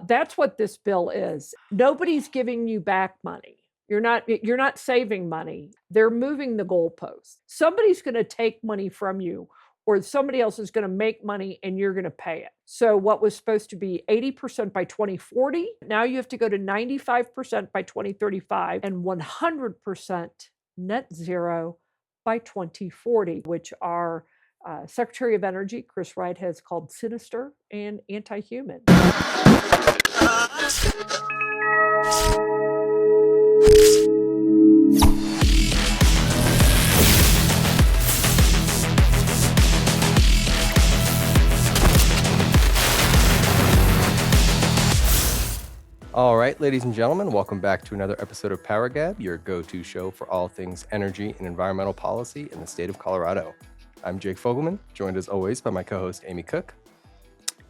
That's what this bill is. Nobody's giving you back money. You're not saving money. They're moving the goalpost. Somebody's going to take money from you, or somebody else is going to make money and you're going to pay it. So what was supposed to be 80% by 2040, now you have to go to 95% by 2035 and 100% net zero by 2040, which our Secretary of Energy, Chris Wright, has called sinister and anti-human. All right, ladies and gentlemen, welcome back to another episode of PowerGab, your go-to show for all things energy and environmental policy in the state of Colorado. I'm Jake Fogleman, joined as always by my co-host Amy Cooke.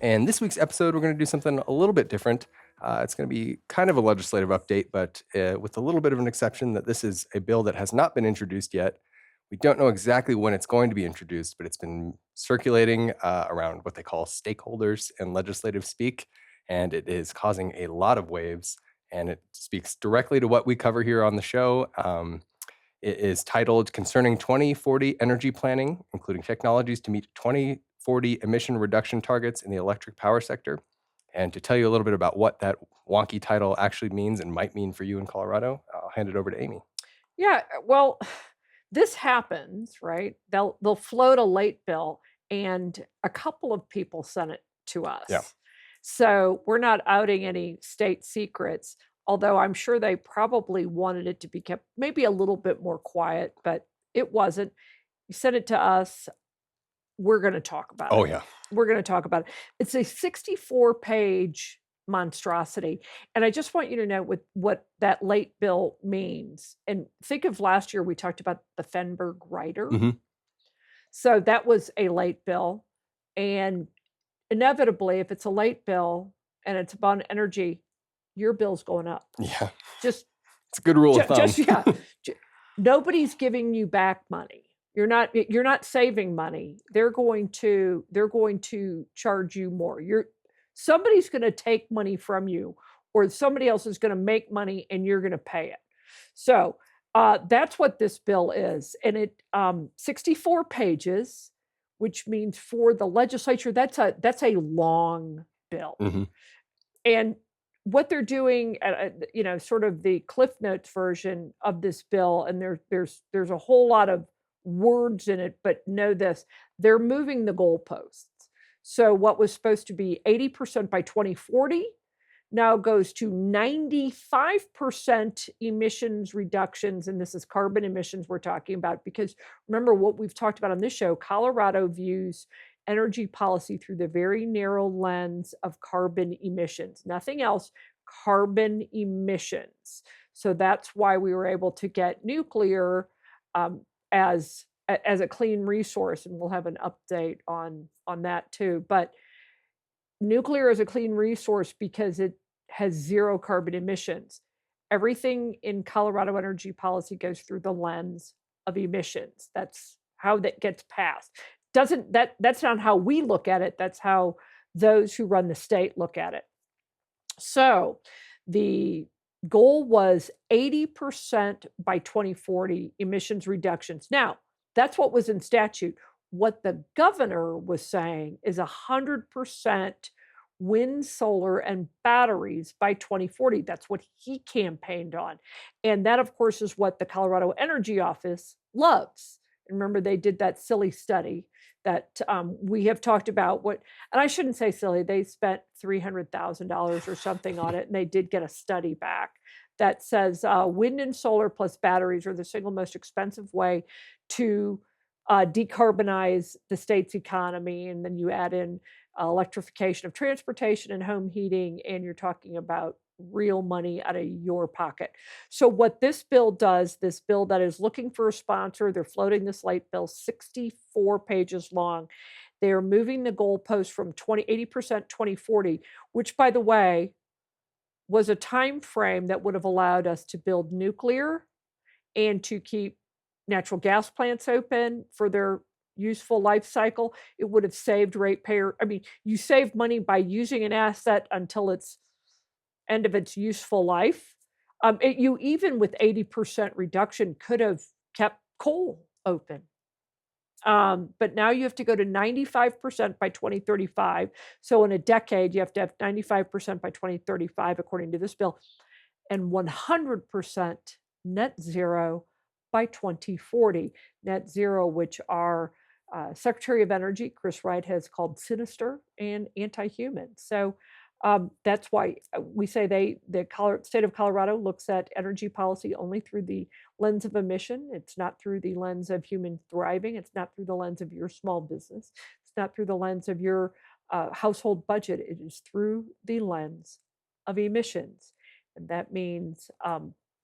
And this week's episode, we're going to do something a little bit different. It's going to be kind of a legislative update, but with a little bit of an exception that this is a bill that has not been introduced yet. We don't know exactly when it's going to be introduced, but it's been circulating around what they call stakeholders and legislative speak. And it is causing a lot of waves, and it speaks directly to what we cover here on the show. It is titled Concerning 2040 Energy Planning, Including Technologies to Meet 2040 Emission Reduction Targets in the Electric Power Sector. And to tell you a little bit about what that wonky title actually means and might mean for you in Colorado, I'll hand it over to Amy. Yeah, well, this happens, right? They'll float a late bill, and a couple of people sent it to us. Yeah. So we're not outing any state secrets, although I'm sure they probably wanted it to be kept maybe a little bit more quiet, but it wasn't. You sent it to us. We're going to talk about it. Oh, yeah. We're going to talk about it. It's a 64-page monstrosity. And I just want you to know what that late bill means. And think of last year, we talked about the Fenberg rider. Mm-hmm. So that was a late bill. And inevitably, if it's a late bill and it's about energy, your bill's going up. Yeah. Just it's a good rule of thumb. Nobody's giving you back money. You're not saving money. They're going to charge you more. Somebody's going to take money from you, or somebody else is going to make money and you're going to pay it. So that's what this bill is. And it 64 pages, which means for the legislature, that's a long bill. Mm-hmm. And what they're doing, sort of the Cliff Notes version of this bill, and there's a whole lot of words in it, but know this, they're moving the goalposts. So what was supposed to be 80% by 2040 now goes to 95% emissions reductions. And this is carbon emissions we're talking about, because remember what we've talked about on this show, Colorado views energy policy through the very narrow lens of carbon emissions, nothing else, carbon emissions. So that's why we were able to get nuclear as a clean resource. And we'll have an update on that too. But nuclear is a clean resource because it has zero carbon emissions. Everything in Colorado energy policy goes through the lens of emissions. That's how that gets passed. That's not how we look at it. That's how those who run the state look at it. So the goal was 80% by 2040 emissions reductions. Now, that's what was in statute. What the governor was saying is 100% wind, solar, and batteries by 2040. That's what he campaigned on. And that, of course, is what the Colorado Energy Office loves. And remember, they did that silly study that we have talked about. And I shouldn't say silly, they spent $300,000 or something on it, and they did get a study back that says wind and solar plus batteries are the single most expensive way to decarbonize the state's economy. And then you add in electrification of transportation and home heating, and you're talking about real money out of your pocket. So what this bill does, this bill that is looking for a sponsor, they're floating this late bill, 64 pages long. They're moving the goalpost from 80% 2040, which, by the way, was a time frame that would have allowed us to build nuclear and to keep natural gas plants open for their useful life cycle. It would have saved ratepayer. I mean, you save money by using an asset until it's end of its useful life. You even with 80% reduction could have kept coal open. But now you have to go to 95% by 2035. So in a decade, you have to have 95% by 2035, according to this bill, and 100% net zero by 2040. Net zero, which our Secretary of Energy, Chris Wright, has called sinister and anti-human. So that's why we say the state of Colorado looks at energy policy only through the lens of emission. It's not through the lens of human thriving. It's not through the lens of your small business. It's not through the lens of your household budget. It is through the lens of emissions. And that means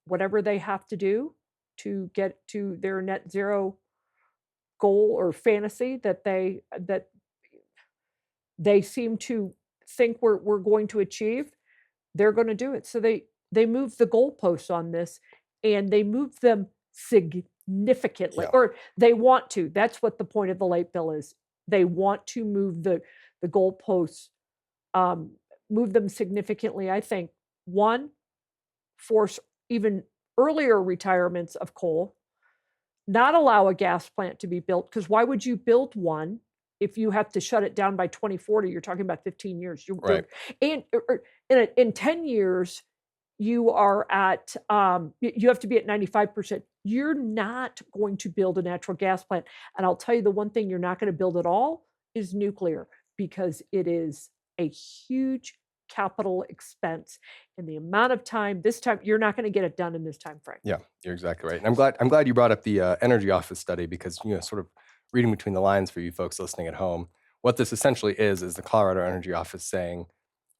whatever they have to do to get to their net zero goal or fantasy that they seem to think we're going to achieve, they're going to do it. So they move the goalposts on this, and they move them significantly, or they want to. That's what the point of the late bill is. They want to move the goalposts, move them significantly. I think one, force even earlier retirements of coal, not allow a gas plant to be built, because why would you build one if you have to shut it down by 2040? You're talking about 15 years. Right. And in 10 years, you are at, you have to be at 95%. You're not going to build a natural gas plant. And I'll tell you, the one thing you're not going to build at all is nuclear, because it is a huge capital expense, and the amount of time, this time, you're not going to get it done in this time frame. Yeah, you're exactly right. And I'm glad you brought up the energy office study, because, sort of reading between the lines for you folks listening at home, what this essentially is the Colorado Energy Office saying,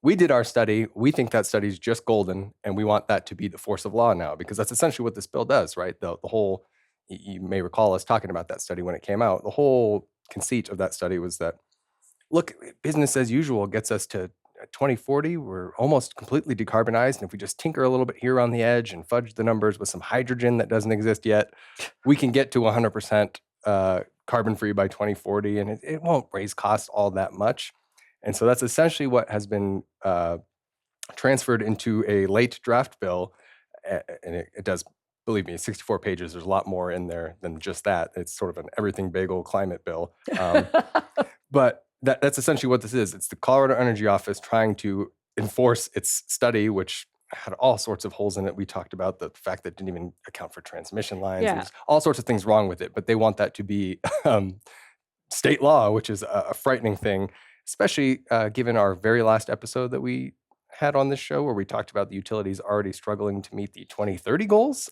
we did our study, we think that study is just golden, and we want that to be the force of law now, because that's essentially what this bill does, right? The whole, you may recall us talking about that study when it came out, the whole conceit of that study was that, look, business as usual gets us to 2040, we're almost completely decarbonized. And if we just tinker a little bit here on the edge and fudge the numbers with some hydrogen that doesn't exist yet, we can get to 100% carbon free by 2040. And it won't raise costs all that much. And so that's essentially what has been transferred into a late draft bill. And it does, believe me, 64 pages. There's a lot more in there than just that. It's sort of an everything bagel climate bill. But that's essentially what this is. It's the Colorado Energy Office trying to enforce its study, which had all sorts of holes in it. We talked about the fact that it didn't even account for transmission lines. Yeah. There's all sorts of things wrong with it, but they want that to be state law, which is a frightening thing, especially given our very last episode that we had on this show, where we talked about the utilities already struggling to meet the 2030 goals.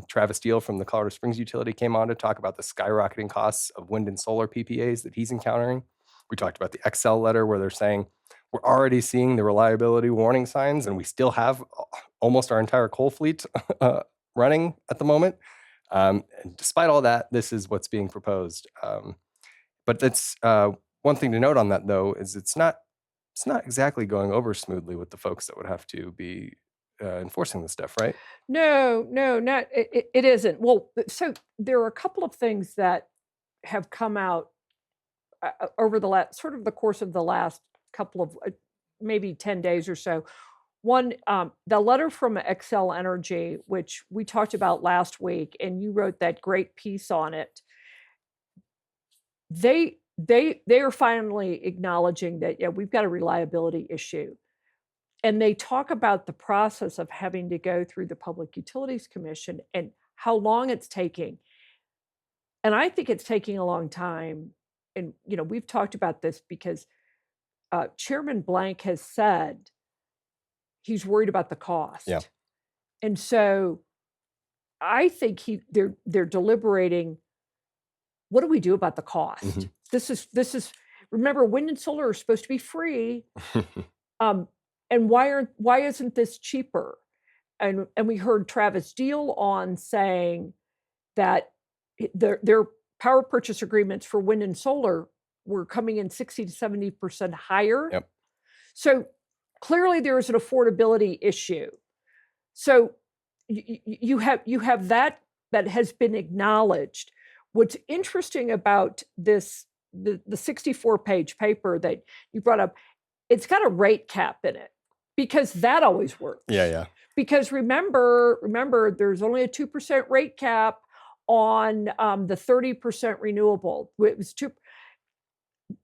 Travis Steele from the Colorado Springs utility came on to talk about the skyrocketing costs of wind and solar PPAs that he's encountering. We talked about the Excel letter, where they're saying we're already seeing the reliability warning signs, and we still have almost our entire coal fleet running at the moment. And despite all that, this is what's being proposed. But that's one thing to note on that, though, is it's not exactly going over smoothly with the folks that would have to be enforcing this stuff, right? No, not it isn't. Well, so there are a couple of things that have come out over the course of the last couple of maybe 10 days or so. One, the letter from Excel Energy, which we talked about last week, and you wrote that great piece on it. They are finally acknowledging that, we've got a reliability issue. And they talk about the process of having to go through the Public Utilities Commission and how long it's taking. And I think it's taking a long time. And, we've talked about this because Chairman Blank has said he's worried about the cost. Yeah. And so I think they're deliberating, what do we do about the cost? Mm-hmm. This is remember, wind and solar are supposed to be free. And why isn't this cheaper? And we heard Travis Steele on saying that their power purchase agreements for wind and solar were coming in 60 to 70% higher. Yep. So clearly there is an affordability issue. So you have that has been acknowledged. What's interesting about this, the 64-page paper that you brought up, it's got a rate cap in it. because that always works. Yeah. Because remember, there's only a 2% rate cap on the 30% renewable. It was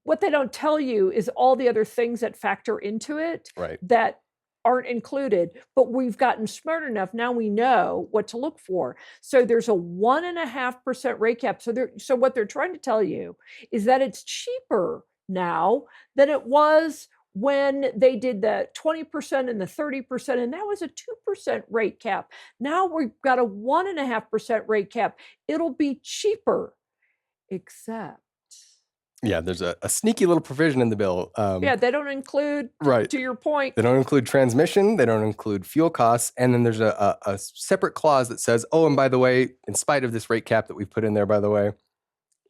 what they don't tell you is all the other things that factor into it Right. that aren't included, but we've gotten smart enough. Now we know what to look for. So there's a 1.5% rate cap. So what they're trying to tell you is that it's cheaper now than it was when they did the 20% and the 30%, and that was a 2% rate cap. Now we've got a 1.5% rate cap. It'll be cheaper, except Yeah, there's a sneaky little provision in the bill. yeah, they don't include, right. To your point. They don't include transmission. They don't include fuel costs. And then there's a separate clause that says, oh, and by the way, in spite of this rate cap that we've put in there, by the way,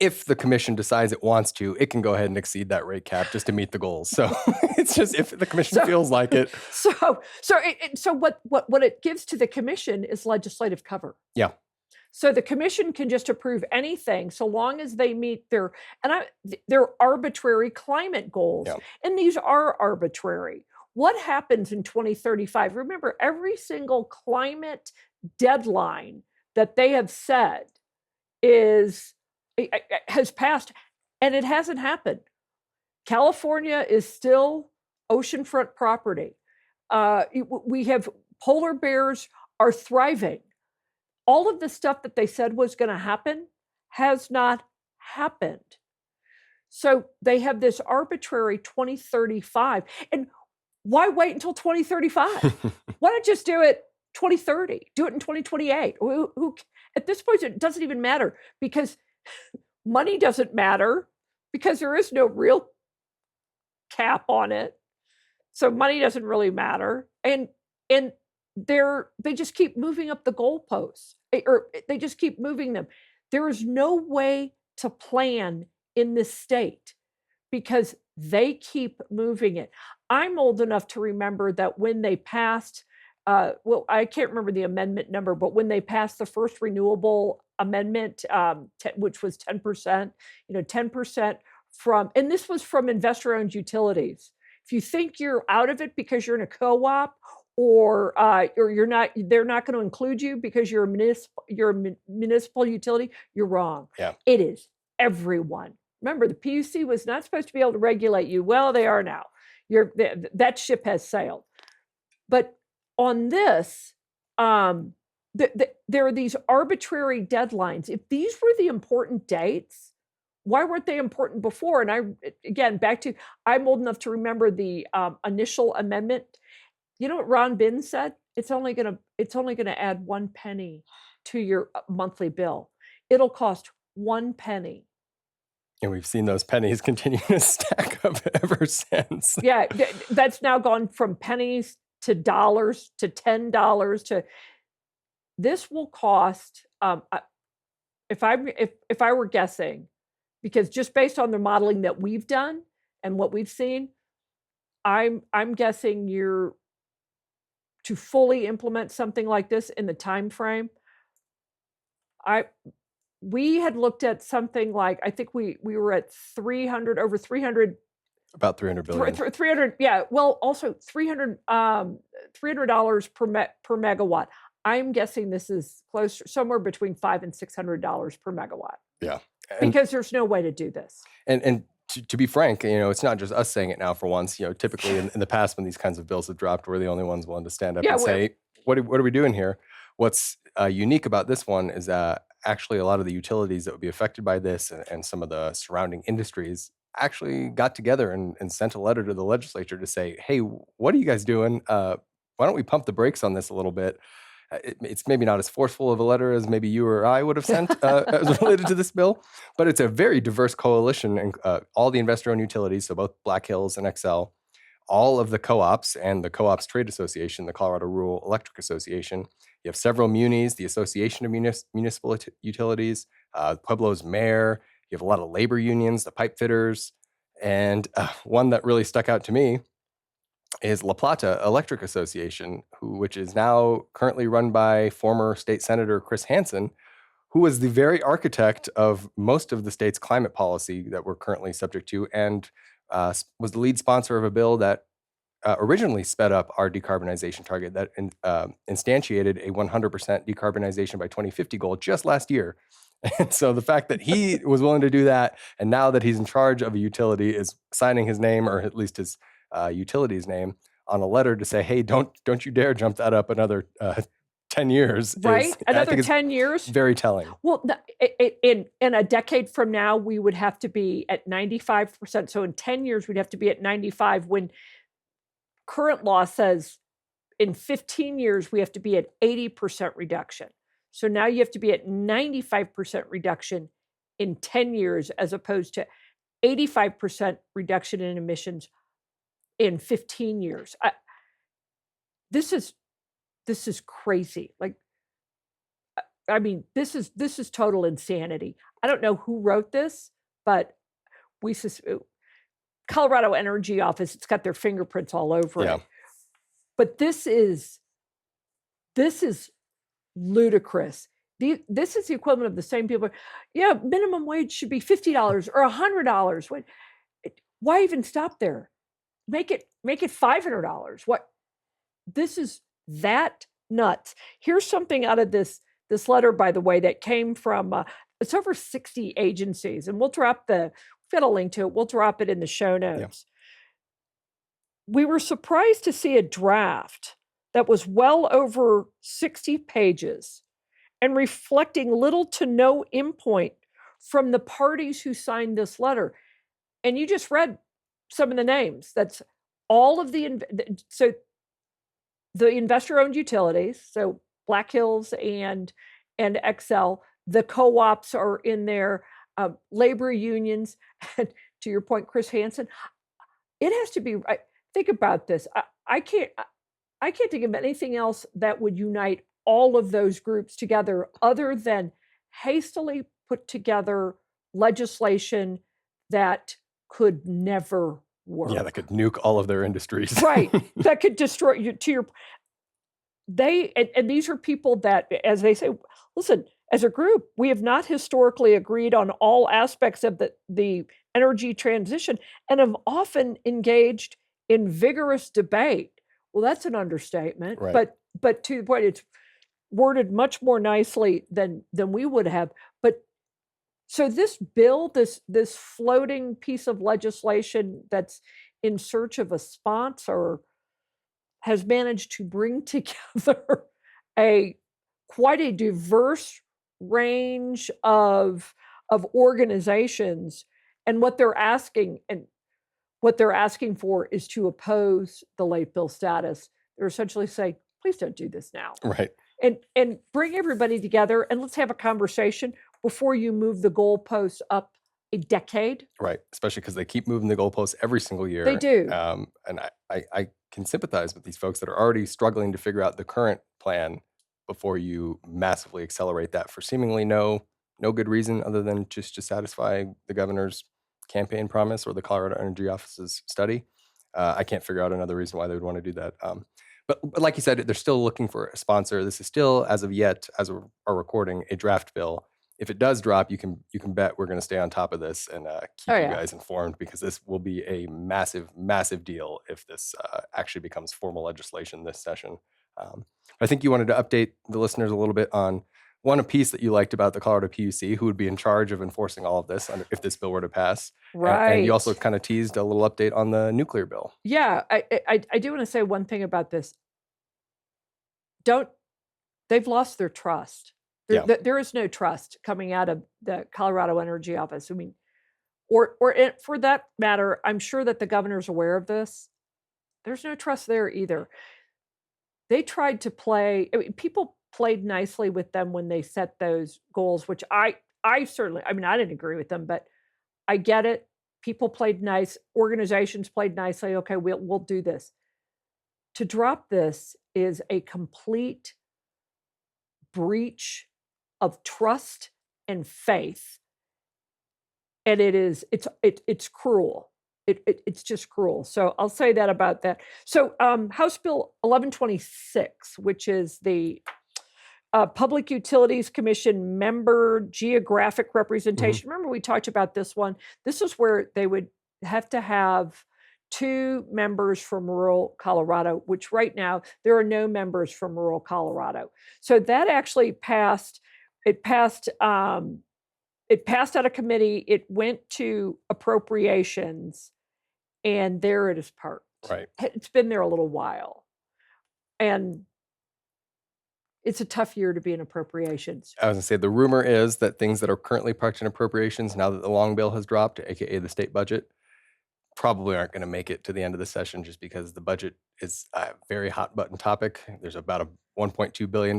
if the commission decides it wants to, it can go ahead and exceed that rate cap just to meet the goals. So it's just if the commission feels like it. So what it gives to the commission is legislative cover. Yeah. So the commission can just approve anything so long as they meet their arbitrary climate goals. Yeah. And these are arbitrary. What happens in 2035? Remember, every single climate deadline that they have said has passed, and it hasn't happened. California is still oceanfront property. We have polar bears are thriving. All of the stuff that they said was going to happen has not happened. So they have this arbitrary 2035. And why wait until 2035? Why not just do it 2030? Do it in 2028? At this point, it doesn't even matter, because money doesn't matter, because there is no real cap on it. So money doesn't really matter. And they just keep moving up the goalposts, or they just keep moving them. There is no way to plan in this state because they keep moving it. I'm old enough to remember that when they passed, I can't remember the amendment number, but when they passed the first renewable amendment, which was 10%, 10% and this was from investor-owned utilities. If you think you're out of it because you're in a co-op, or you're not, they're not going to include you because you're a municipal utility, you're wrong. Yeah. It is everyone. Remember, the PUC was not supposed to be able to regulate you. Well, they are now. That ship has sailed. But on this, there are these arbitrary deadlines. If these were the important dates, why weren't they important before? And I'm old enough to remember the initial amendment. You know what Ron Bin said? It's only going to add 1 penny to your monthly bill. It'll cost 1 penny. And we've seen those pennies continue to stack up ever since. Yeah, that's now gone from pennies to dollars to $10 to. This will cost, if I were guessing, because just based on the modeling that we've done and what we've seen, I'm guessing to fully implement something like this in the time frame. We had looked at something like, I think we were at 300, over 300. About 300 billion. 300, yeah. Well, also $300 per megawatt. I'm guessing this is somewhere between $500 and $600 per megawatt. Yeah. Because there's no way to do this. And to be frank, it's not just us saying it now for once. Typically in the past when these kinds of bills have dropped, we're the only ones willing to stand up and say, what are we doing here? What's unique about this one is that actually a lot of the utilities that would be affected by this and some of the surrounding industries actually got together and sent a letter to the legislature to say, hey, what are you guys doing? Why don't we pump the brakes on this a little bit? It's maybe not as forceful of a letter as maybe you or I would have sent as related to this bill, but it's a very diverse coalition, and all the investor-owned utilities, so both Black Hills and Xcel, all of the co-ops and the Co-ops Trade Association, the Colorado Rural Electric Association. You have several munis, the Association of Municipal Utilities, Pueblo's mayor. You have a lot of labor unions, the pipe fitters, and one that really stuck out to me is La Plata Electric Association, which is now currently run by former state senator Chris Hansen, who was the very architect of most of the state's climate policy that we're currently subject to, and was the lead sponsor of a bill that originally sped up our decarbonization target that instantiated a 100% decarbonization by 2050 goal just last year. And so the fact that he was willing to do that, and now that he's in charge of a utility, is signing his name, or at least his utility's name, on a letter to say, "Hey, don't you dare jump that up another 10 years." Right? I Another think 10 years? very telling. Well, in a decade from now, we would have to be at 95%. So in 10 years, we'd have to be at 95 when current law says in 15 years, we have to be at 80% reduction. So now you have to be at 95% reduction in 10 years as opposed to 85% reduction in emissions in 15 years. This is crazy. Like, I mean, this is total insanity. I don't know who wrote this, but Colorado Energy Office, it's got their fingerprints all over it. But this is ludicrous. This is the equivalent of the same people. Yeah, minimum wage should be $50 or $100. Why even stop there? Make it $500. What? This is that nuts. Here's something out of this letter, by the way, that came from it's over 60 agencies, and we've got a link to it. We'll drop it in the show notes. We were surprised to see a draft that was well over 60 pages and reflecting little to no input from the parties who signed this letter. And you just read some of the names. That's all of the investor-owned utilities, so Black Hills and Excel. The co-ops are in there, labor unions, and to your point, Chris Hansen. It has to be. Think about this. I can't think of anything else that would unite all of those groups together other than hastily put together legislation that could never work. Yeah, that could nuke all of their industries. Right. That could destroy you. And these are people that, as they say, listen, as a group, we have not historically agreed on all aspects of the energy transition and have often engaged in vigorous debate. Well, that's an understatement. Right. But to the point, it's worded much more nicely than we would have. But so this bill, this floating piece of legislation that's in search of a sponsor, has managed to bring together quite a diverse range of organizations, and what they're asking for is to oppose the late bill status. They're essentially saying, please don't do this now. Right. And bring everybody together and let's have a conversation before you move the goalposts up a decade. Right. Especially because they keep moving the goalposts every single year. They do. And I can sympathize with these folks that are already struggling to figure out the current plan before you massively accelerate that for seemingly no good reason other than just to satisfy the governor's campaign promise or the Colorado Energy Office's study. I can't figure out another reason why they would want to do that. But like you said, they're still looking for a sponsor. This is still, as of yet, as we are recording, a draft bill. If it does drop, you can bet we're going to stay on top of this and keep you guys informed, because this will be a massive, massive deal if this actually becomes formal legislation this session. I think you wanted to update the listeners a little bit on a piece that you liked about the Colorado PUC, who would be in charge of enforcing all of this if this bill were to pass. Right. And you also kind of teased a little update on the nuclear bill. Yeah, I do want to say one thing about this. They've lost their trust. There is no trust coming out of the Colorado Energy Office. I mean, or for that matter, I'm sure that the governor's aware of this. There's no trust there either. They tried to people played nicely with them when they set those goals, which I certainly, I didn't agree with them, but I get it. People played nice. Organizations played nicely. Okay, we'll do this. To drop this is a complete breach of trust and faith, and it's cruel. It's just cruel. So I'll say that about that. So House Bill 1126, which is the Public Utilities Commission member geographic representation. Mm-hmm. Remember we talked about this one. This is where they would have to have 2 members from rural Colorado, which right now there are no members from rural Colorado. So that actually passed. It passed. It passed out of committee. It went to appropriations, and there it is parked. Right. It's been there a little while, and it's a tough year to be in appropriations. I was gonna say the rumor is that things that are currently parked in appropriations, now that the long bill has dropped, aka the state budget, probably aren't going to make it to the end of the session just because the budget is a very hot button topic. There's about a $1.2 billion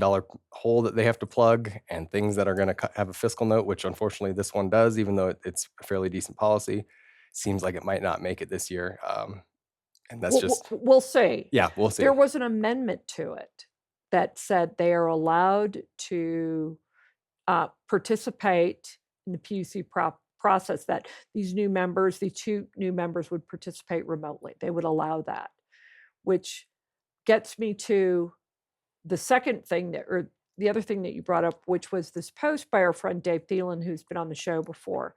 hole that they have to plug, and things that are going to have a fiscal note, which unfortunately this one does, even though it's a fairly decent policy. Seems like it might not make it this year. And that's just, We'll see. yeah, we'll see. There was an amendment to it that said they are allowed to participate in the PUC process, that these 2 new members would participate remotely. They would allow that, which gets me to the second thing or the other thing that you brought up, which was this post by our friend Dave Thielen, who's been on the show before.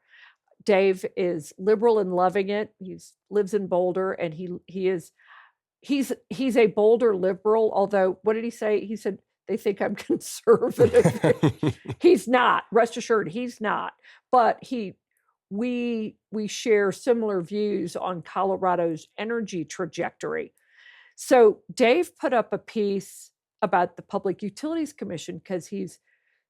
Dave is liberal and loving it. He lives in Boulder, and he's a Boulder liberal. Although, what did he say? He said they think I'm conservative. He's not. Rest assured, he's not. But we share similar views on Colorado's energy trajectory. So Dave put up a piece about the Public Utilities Commission because he's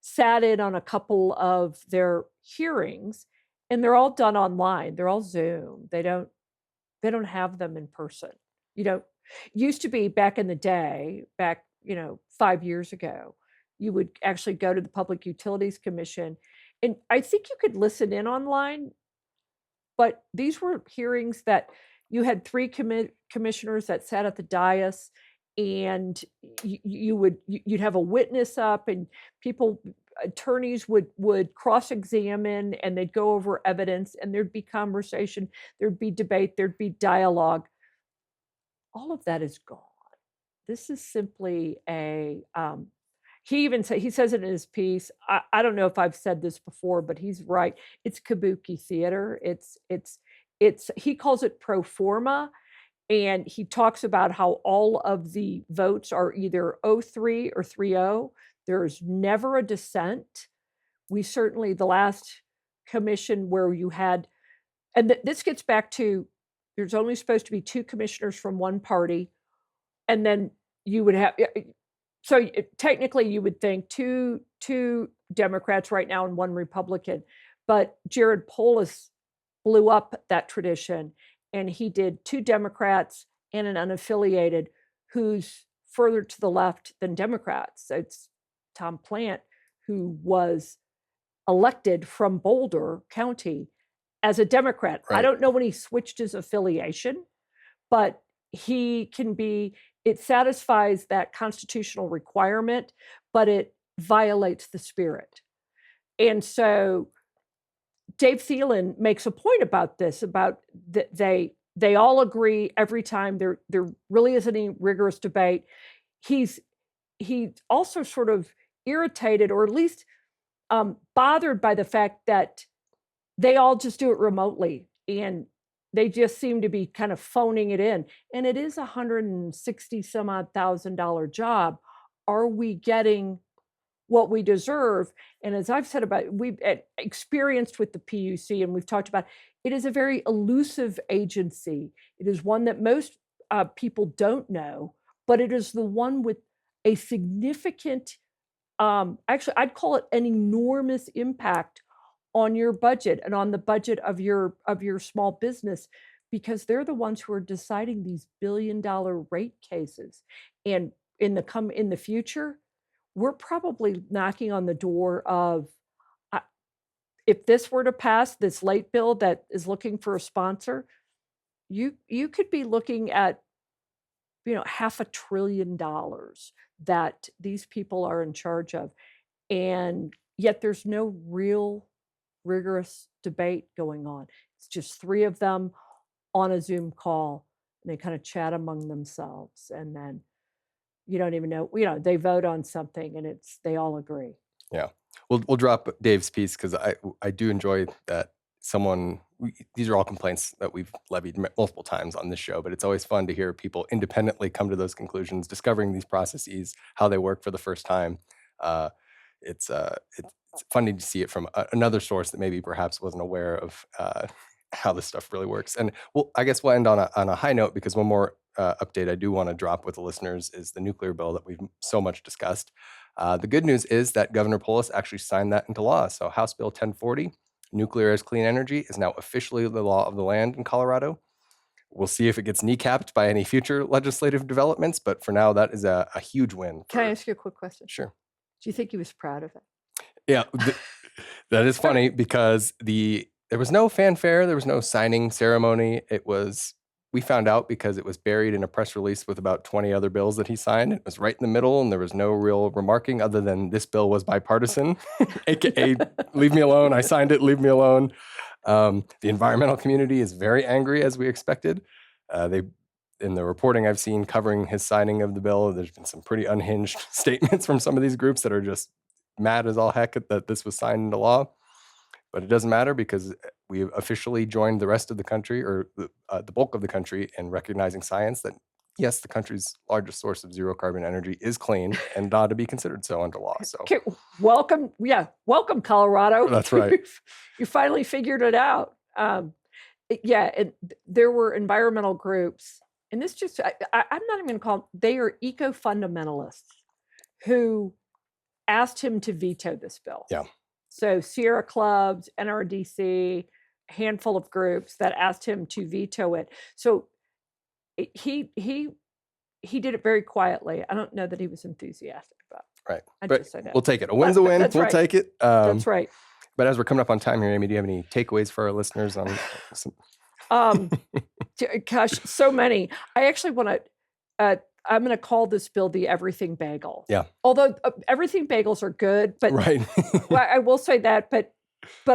sat in on a couple of their hearings, and they're all done online. They're all Zoom. They don't have them in person. Used to be back in the day, 5 years ago, you would actually go to the Public Utilities Commission, and I think you could listen in online, but these were hearings that you had 3 commissioners that sat at the dais, and you'd have a witness up, and attorneys would cross-examine, and they'd go over evidence, and there'd be conversation, there'd be debate, there'd be dialogue. All of that is gone. This is simply he says it in his piece. I don't know if I've said this before, but he's right. It's kabuki theater. He calls it pro forma, and he talks about how all of the votes are either 0-3 or 3-0. There's never a dissent. We certainly, the last commission where you had, and this gets back to, there's only supposed to be 2 commissioners from one party, and then you would have, so technically you would think two Democrats right now and 1 Republican, but Jared Polis blew up that tradition, and he did 2 Democrats and an unaffiliated who's further to the left than Democrats. It's Tom Plant, who was elected from Boulder County as a Democrat. Right. I don't know when he switched his affiliation, but it satisfies that constitutional requirement, but it violates the spirit. And so Dave Thielen makes a point about this, about that they all agree every time. There really isn't any rigorous debate. He also sort of irritated, or at least bothered by the fact that they all just do it remotely, and they just seem to be kind of phoning it in. And it is $160 some odd thousand job. Are we getting what we deserve? And as I've said we've experienced with the PUC, and we've talked about, it is a very elusive agency. It is one that most people don't know, but it is the one with a significant, actually, I'd call it an enormous impact on your budget and on the budget of your small business, because they're the ones who are deciding these billion-dollar rate cases. And in the future, we're probably knocking on the door of, if this were to pass, this late bill that is looking for a sponsor, you could be looking at $500 billion that these people are in charge of, and yet there's no real rigorous debate going on. It's just 3 of them on a Zoom call, and they kind of chat among themselves, and then you don't even know, they vote on something, and they all agree. Yeah. We'll drop Dave's piece because I do enjoy that these are all complaints that we've levied multiple times on this show, but it's always fun to hear people independently come to those conclusions, discovering these processes, how they work for the first time. It's funny to see it from another source that maybe perhaps wasn't aware of how this stuff really works. And I guess we'll end on a high note, because one more update I do want to drop with the listeners is the nuclear bill that we've so much discussed. The good news is that Governor Polis actually signed that into law. So House Bill 1040, nuclear as clean energy, is now officially the law of the land in Colorado. We'll see if it gets kneecapped by any future legislative developments, but for now, that is a huge win. Can I ask you a quick question? Sure. Do you think he was proud of it? Yeah, that is funny, because there was no fanfare, there was no signing ceremony. We found out because it was buried in a press release with about 20 other bills that he signed. It was right in the middle, and there was no real remarking other than this bill was bipartisan, aka leave me alone, I signed it, leave me alone. The environmental community is very angry, as we expected. In the reporting I've seen covering his signing of the bill, there's been some pretty unhinged statements from some of these groups that are just mad as all heck that this was signed into law. But it doesn't matter, because we officially joined the rest of the country, or the bulk of the country, in recognizing science that, yes, the country's largest source of zero carbon energy is clean and not to be considered so under law. So okay, welcome, Colorado. That's right. You finally figured it out. There were environmental groups, and this just, I'm not even going to call them, they are eco-fundamentalists who asked him to veto this bill. Yeah. So Sierra Clubs, NRDC, a handful of groups that asked him to veto it. So he did it very quietly. I don't know that he was enthusiastic about it. Right. I'd But just say that. we'll take it. A win's a win. That's We'll right. take it. That's right. But as we're coming up on time here, Amy, do you have any takeaways for our listeners on some? Gosh, so many. I actually want to, I'm going to call this bill the everything bagel. Yeah. Although everything bagels are good, but Right. I will say that, but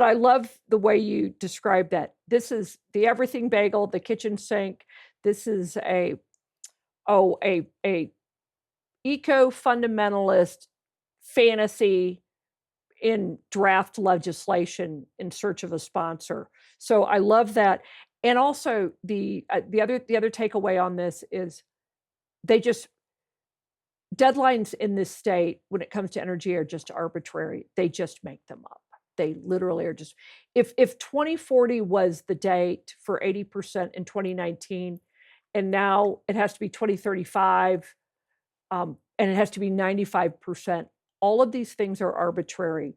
I love the way you describe that. This is the everything bagel, the kitchen sink. This is a eco-fundamentalist fantasy in draft legislation in search of a sponsor. So I love that. And also the other takeaway on this is deadlines in this state when it comes to energy are just arbitrary. They just make them up. They literally are just, if 2040 was the date for 80% in 2019, and now it has to be 2035, and it has to be 95%, all of these things are arbitrary.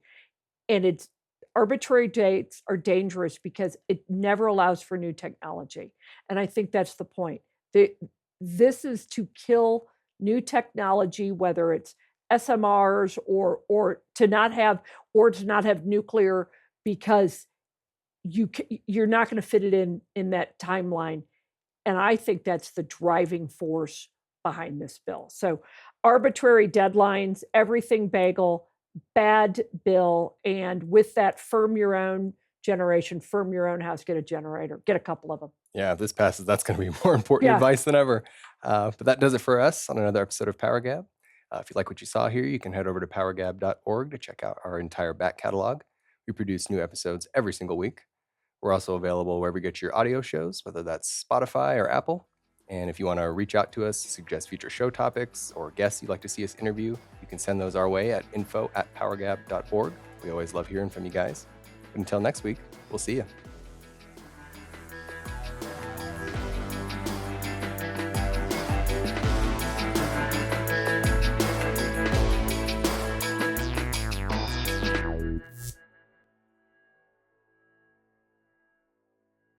And arbitrary dates are dangerous because it never allows for new technology. And I think that's the point. This is to kill new technology, whether it's SMRs or to not have nuclear, because you're not going to fit it in that timeline. And I think that's the driving force behind this bill. So arbitrary deadlines, everything bagel, bad bill. And with that, firm your own generation, firm your own house, get a generator, get a couple of them. Yeah, if this passes, that's going to be more important advice than ever. But that does it for us on another episode of PowerGab. If you like what you saw here, you can head over to powergab.org to check out our entire back catalog. We produce new episodes every single week. We're also available wherever you get your audio shows, whether that's Spotify or Apple. And if you want to reach out to us, suggest future show topics or guests you'd like to see us interview, you can send those our way at info@powergab.org. We always love hearing from you guys. But until next week, we'll see you.